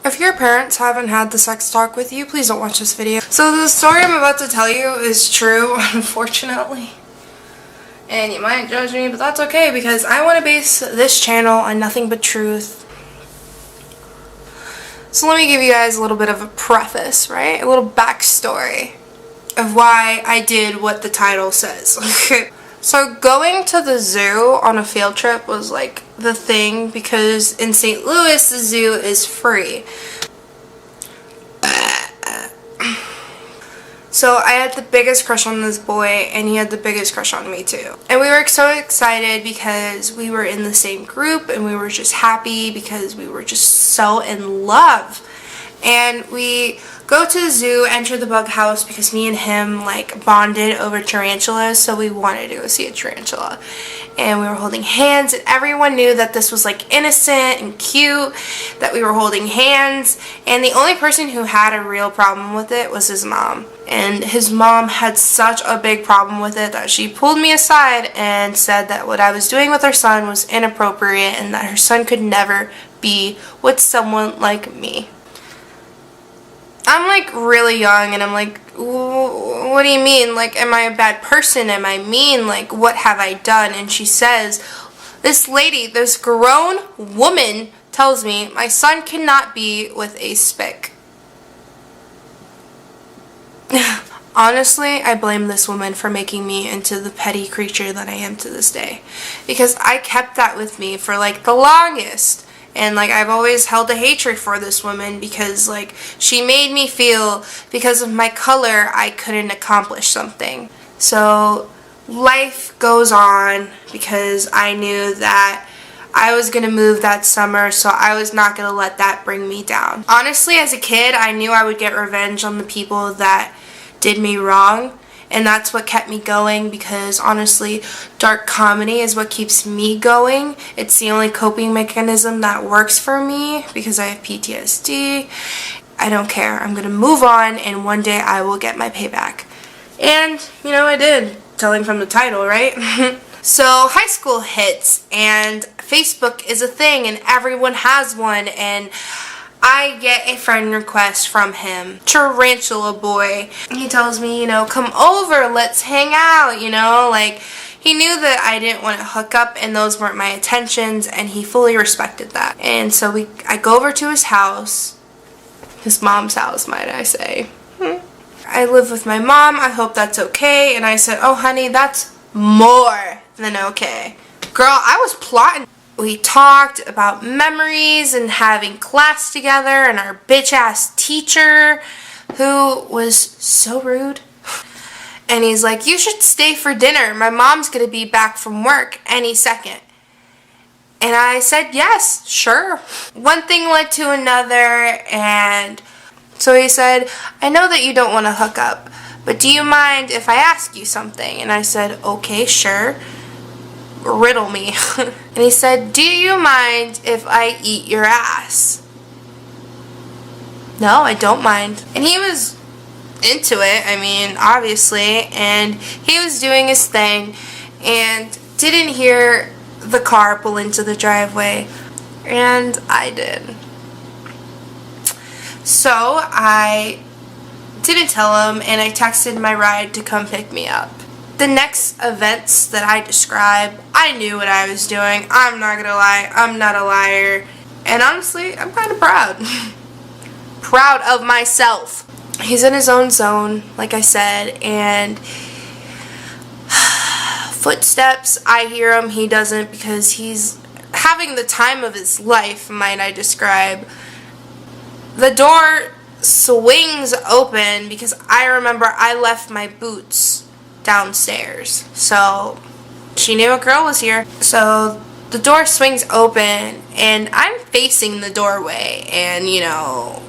If your parents haven't had the sex talk with you, please don't watch this video. So the story I'm about to tell you is true, unfortunately. And you might judge me, but that's okay because I want to base this channel on nothing but truth. So let me give you guys a little bit of a preface, right? A little backstory of why I did what the title says. So going to the zoo on a field trip was like the thing because in St. Louis the zoo is free. So I had the biggest crush on this boy and he had the biggest crush on me too. And we were so excited because we were in the same group and we were just happy because we were just so in love. And we go to the zoo, enter the bug house because me and him like bonded over tarantulas, so we wanted to go see a tarantula. And we were holding hands and everyone knew that this was like innocent and cute, that we were holding hands. And the only person who had a real problem with it was his mom. And his mom had such a big problem with it that she pulled me aside and said that what I was doing with her son was inappropriate and that her son could never be with someone like me. I'm like really young and I'm like, what do you mean? Like, am I a bad person? Am I mean? Like, what have I done? And she says, this lady, this grown woman tells me my son cannot be with a spick. Honestly, I blame this woman for making me into the petty creature that I am to this day. Because I kept that with me for like the longest. And like I've always held a hatred for this woman because like she made me feel because of my color I couldn't accomplish something. So life goes on because I knew that I was going to move that summer, so I was not going to let that bring me down. Honestly, as a kid, I knew I would get revenge on the people that did me wrong. And that's what kept me going because honestly, dark comedy is what keeps me going. It's the only coping mechanism that works for me because I have PTSD. I don't care. I'm going to move on and one day I will get my payback. And, you know, I did. Telling from the title, right? So high school hits and Facebook is a thing and everyone has one and I get a friend request from him, Tarantula Boy. He tells me, you know, come over, let's hang out, you know, like he knew that I didn't want to hook up and those weren't my intentions and he fully respected that. And so I go over to his house, his mom's house, might I say. I live with my mom, I hope that's okay. And I said, oh honey, that's more than okay. Girl, I was plotting. We talked about memories and having class together and our bitch-ass teacher who was so rude. And he's like, you should stay for dinner. My mom's going to be back from work any second. And I said, yes, sure. One thing led to another and so he said, I know that you don't want to hook up, but do you mind if I ask you something? And I said, okay, sure. Riddle me. And he said, do you mind if I eat your ass? No, I don't mind. And he was into it, I mean, obviously, and he was doing his thing and didn't hear the car pull into the driveway, and I did. So I didn't tell him and I texted my ride to come pick me up. The next events that I describe, I knew what I was doing. I'm not gonna lie, I'm not a liar. And honestly, I'm kind of proud. Proud of myself. He's in his own zone, like I said, and footsteps, I hear him, he doesn't because he's having the time of his life, might I describe. The door swings open because I remember I left my boots downstairs, so she knew a girl was here. So the door swings open and I'm facing the doorway and you know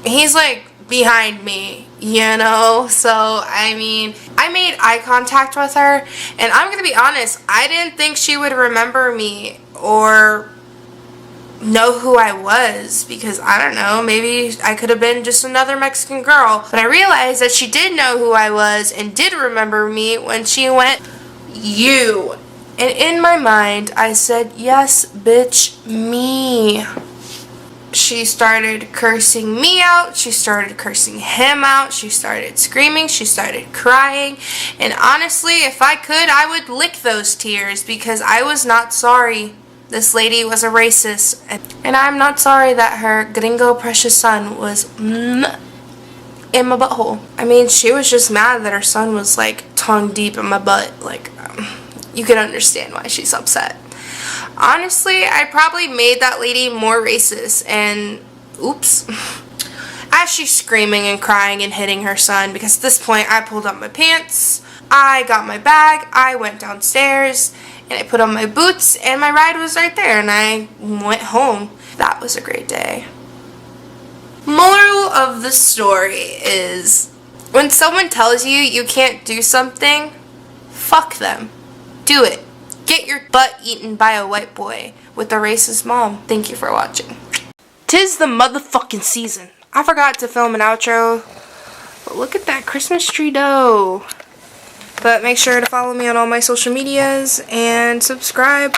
he's like behind me, you know, so I mean I made eye contact with her and I'm gonna be honest, I didn't think she would remember me or know who I was because I don't know, maybe I could have been just another Mexican girl, but I realized that she did know who I was and did remember me when she went, you. And in my mind I said, yes bitch, me. She started cursing me out. She started cursing him out. She started screaming. She started crying. And honestly, if I could, I would lick those tears because I was not sorry. This lady was a racist. And I'm not sorry that her gringo precious son was in my butthole. I mean, she was just mad that her son was like tongue deep in my butt. Like, you can understand why she's upset. Honestly, I probably made that lady more racist, and oops. As she's screaming and crying and hitting her son, because at this point I pulled up my pants, I got my bag, I went downstairs, and I put on my boots, and my ride was right there, and I went home. That was a great day. Moral of the story is, when someone tells you you can't do something, fuck them. Do it. Get your butt eaten by a white boy with a racist mom. Thank you for watching. 'Tis the motherfucking season. I forgot to film an outro, but look at that Christmas tree dough. But make sure to follow me on all my social medias and subscribe.